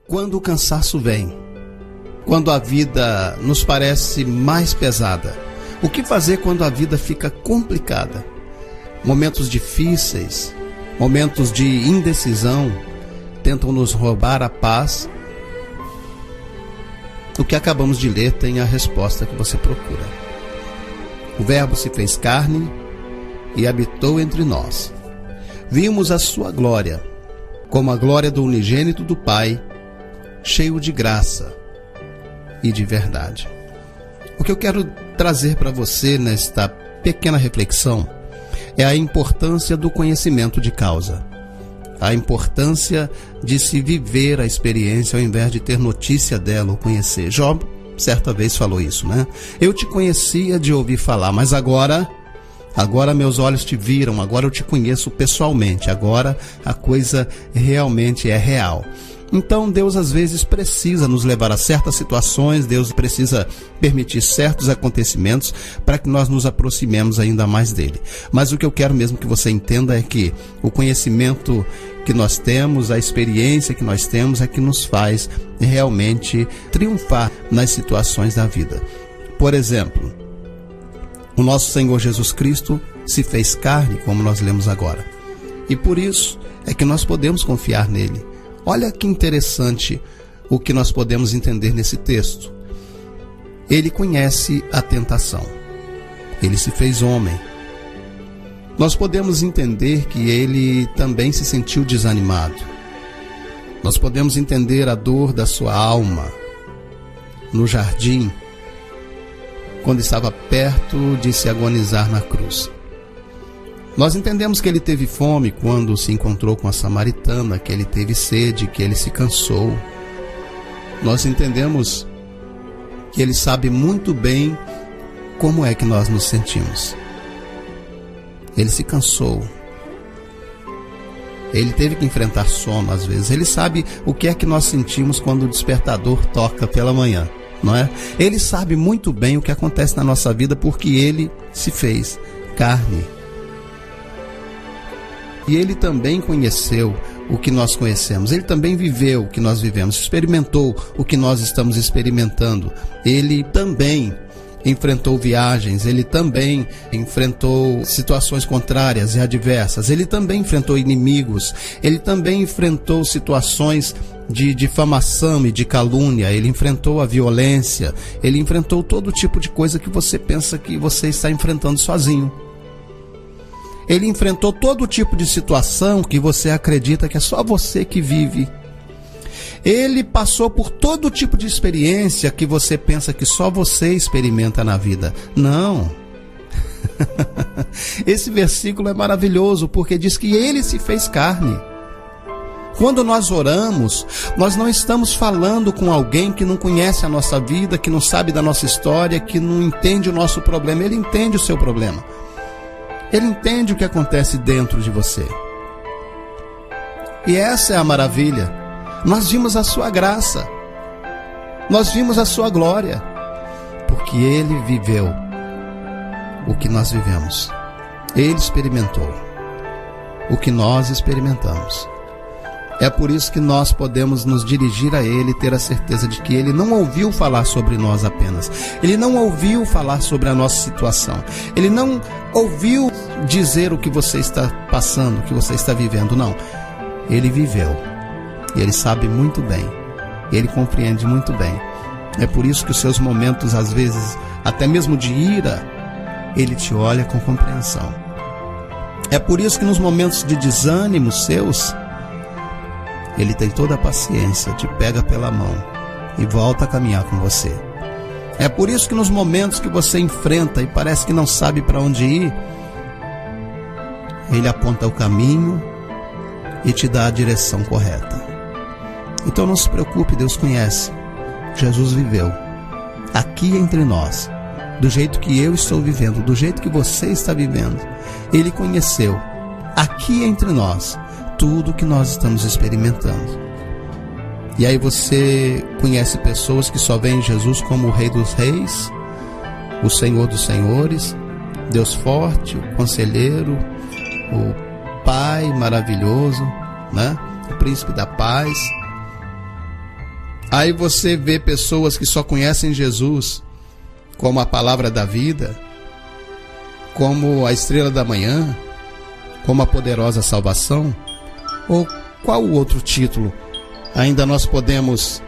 Quando o cansaço vem, quando a vida nos parece mais pesada, o que fazer quando a vida fica complicada? Momentos difíceis, momentos de indecisão, tentam nos roubar a paz. O que acabamos de ler tem a resposta que você procura. O Verbo se fez carne e habitou entre nós. Vimos a sua glória, como a glória do unigênito do Pai, cheio de graça e de verdade. O que eu quero trazer para você nesta pequena reflexão é a importância do conhecimento de causa. A importância de se viver a experiência ao invés de ter notícia dela ou conhecer. Jó, certa vez, falou isso, né? Eu te conhecia de ouvir falar, mas agora meus olhos te viram, agora eu te conheço pessoalmente, agora a coisa realmente é real. Então Deus às vezes precisa nos levar a certas situações, Deus precisa permitir certos acontecimentos para que nós nos aproximemos ainda mais dele. Mas o que eu quero mesmo que você entenda é que o conhecimento que nós temos, a experiência que nós temos é que nos faz realmente triunfar nas situações da vida. Por exemplo, o nosso Senhor Jesus Cristo se fez carne, como nós lemos agora. E por isso é que nós podemos confiar nele. Olha que interessante o que nós podemos entender nesse texto. Ele conhece a tentação. Ele se fez homem. Nós podemos entender que ele também se sentiu desanimado. Nós podemos entender a dor da sua alma no jardim, quando estava perto de se agonizar na cruz. Nós entendemos que ele teve fome quando se encontrou com a samaritana, que ele teve sede, que ele se cansou. Nós entendemos que ele sabe muito bem como é que nós nos sentimos. Ele se cansou. Ele teve que enfrentar sono às vezes. Ele sabe o que é que nós sentimos quando o despertador toca pela manhã, não é? Ele sabe muito bem o que acontece na nossa vida porque ele se fez carne. E ele também conheceu o que nós conhecemos. Ele também viveu o que nós vivemos, experimentou o que nós estamos experimentando. Ele também enfrentou viagens, ele também enfrentou situações contrárias e adversas, ele também enfrentou inimigos, ele também enfrentou situações de difamação e de calúnia, ele enfrentou a violência, ele enfrentou todo tipo de coisa que você pensa que você está enfrentando sozinho. Ele enfrentou todo tipo de situação que você acredita que é só você que vive. Ele passou por todo tipo de experiência que você pensa que só você experimenta na vida. Não. Esse versículo é maravilhoso porque diz que ele se fez carne. Quando nós oramos, nós não estamos falando com alguém que não conhece a nossa vida, que não sabe da nossa história, que não entende o nosso problema. Ele entende o seu problema. Ele entende o que acontece dentro de você. E essa é a maravilha. Nós vimos a sua graça. Nós vimos a sua glória. Porque ele viveu o que nós vivemos. Ele experimentou o que nós experimentamos. É por isso que nós podemos nos dirigir a ele e ter a certeza de que ele não ouviu falar sobre nós apenas. Ele não ouviu falar sobre a nossa situação. Ele não ouviu dizer o que você está passando, o que você está vivendo. Não. Ele viveu. E ele sabe muito bem. Ele compreende muito bem. É por isso que os seus momentos, às vezes, até mesmo de ira, ele te olha com compreensão. É por isso que nos momentos de desânimo seus, ele tem toda a paciência, te pega pela mão e volta a caminhar com você. É por isso que nos momentos que você enfrenta e parece que não sabe para onde ir, ele aponta o caminho e te dá a direção correta. Então não se preocupe, Deus conhece. Jesus viveu aqui entre nós, do jeito que eu estou vivendo, do jeito que você está vivendo. Ele conheceu aqui entre nós tudo que nós estamos experimentando. E aí você conhece pessoas que só veem Jesus como o Rei dos Reis, o Senhor dos Senhores, Deus forte, o Conselheiro, o Pai maravilhoso, né? O Príncipe da Paz. Aí você vê pessoas que só conhecem Jesus como a palavra da vida, como a estrela da manhã, como a poderosa salvação, ou qual outro título ainda nós podemos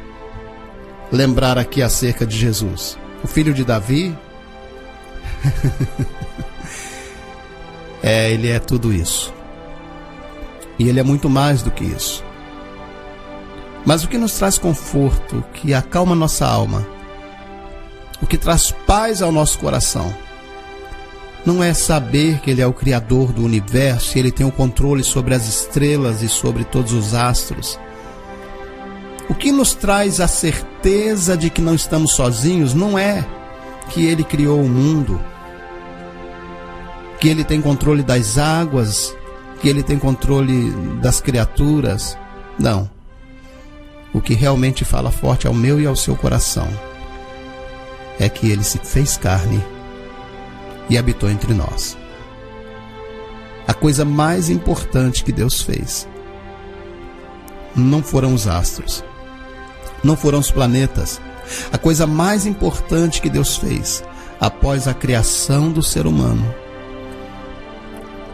lembrar aqui acerca de Jesus? O filho de Davi? Ele é tudo isso. E ele é muito mais do que isso. Mas o que nos traz conforto, o que acalma nossa alma, o que traz paz ao nosso coração, não é saber que Ele é o Criador do universo, e Ele tem o controle sobre as estrelas e sobre todos os astros. O que nos traz a certeza de que não estamos sozinhos não é que Ele criou o mundo, que Ele tem controle das águas, que Ele tem controle das criaturas. Não. O que realmente fala forte ao meu e ao seu coração é que Ele se fez carne e habitou entre nós. A coisa mais importante que Deus fez não foram os astros, não foram os planetas. A coisa mais importante que Deus fez após a criação do ser humano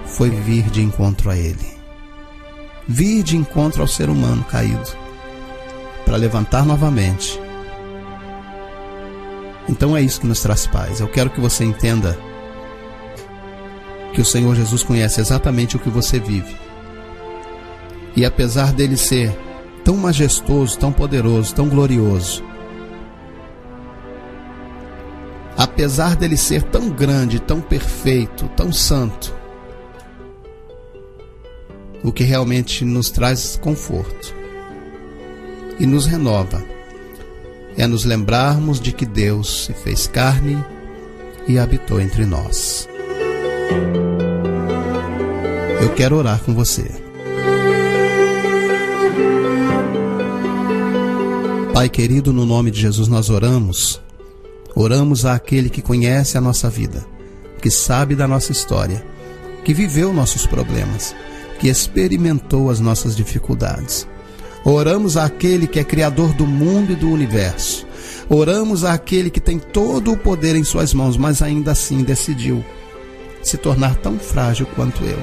foi vir de encontro a Ele, vir de encontro ao ser humano caído, para levantar novamente. Então é isso que nos traz paz. Eu quero que você entenda que o Senhor Jesus conhece exatamente o que você vive. E apesar dele ser tão majestoso, tão poderoso, tão glorioso, apesar dele ser tão grande, tão perfeito, tão santo, o que realmente nos traz conforto e nos renova é nos lembrarmos de que Deus se fez carne e habitou entre nós. Eu quero orar com você. Pai querido, no nome de Jesus nós oramos àquele que conhece a nossa vida, que sabe da nossa história, que viveu nossos problemas, que experimentou as nossas dificuldades. Oramos àquele que é Criador do mundo e do universo. Oramos àquele que tem todo o poder em suas mãos, mas ainda assim decidiu se tornar tão frágil quanto eu,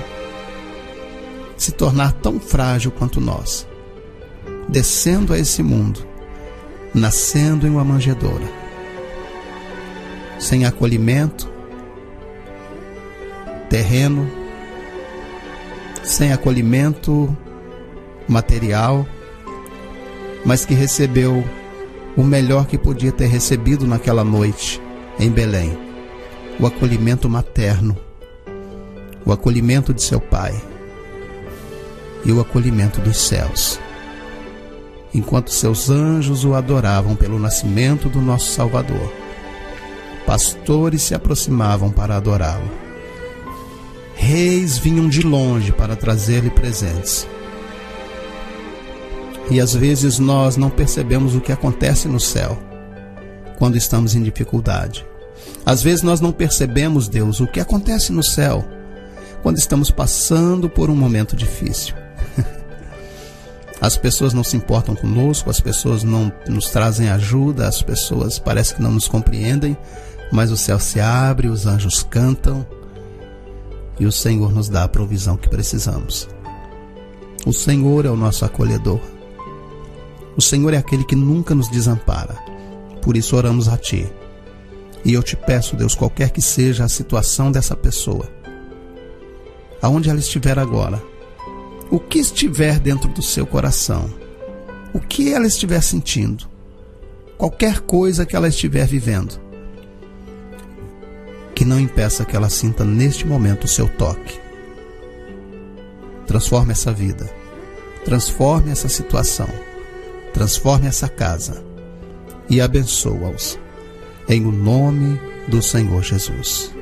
se tornar tão frágil quanto nós, descendo a esse mundo, nascendo em uma manjedoura, sem acolhimento terreno, sem acolhimento material, mas que recebeu o melhor que podia ter recebido naquela noite em Belém: o acolhimento materno, o acolhimento de seu pai e o acolhimento dos céus, enquanto seus anjos o adoravam pelo nascimento do nosso Salvador. Pastores se aproximavam para adorá-lo. Reis vinham de longe para trazer-lhe presentes. E às vezes nós não percebemos o que acontece no céu quando estamos em dificuldade. Às vezes nós não percebemos, Deus, o que acontece no céu quando estamos passando por um momento difícil. As pessoas não se importam conosco, as pessoas não nos trazem ajuda, as pessoas parece que não nos compreendem, mas o céu se abre, os anjos cantam e o Senhor nos dá a provisão que precisamos. O Senhor é o nosso acolhedor. O Senhor é aquele que nunca nos desampara. Por isso oramos a Ti. E eu te peço, Deus, qualquer que seja a situação dessa pessoa, aonde ela estiver agora, o que estiver dentro do seu coração, o que ela estiver sentindo, qualquer coisa que ela estiver vivendo, que não impeça que ela sinta neste momento o seu toque. Transforme essa vida, transforme essa situação, transforme essa casa e abençoa-os em o nome do Senhor Jesus.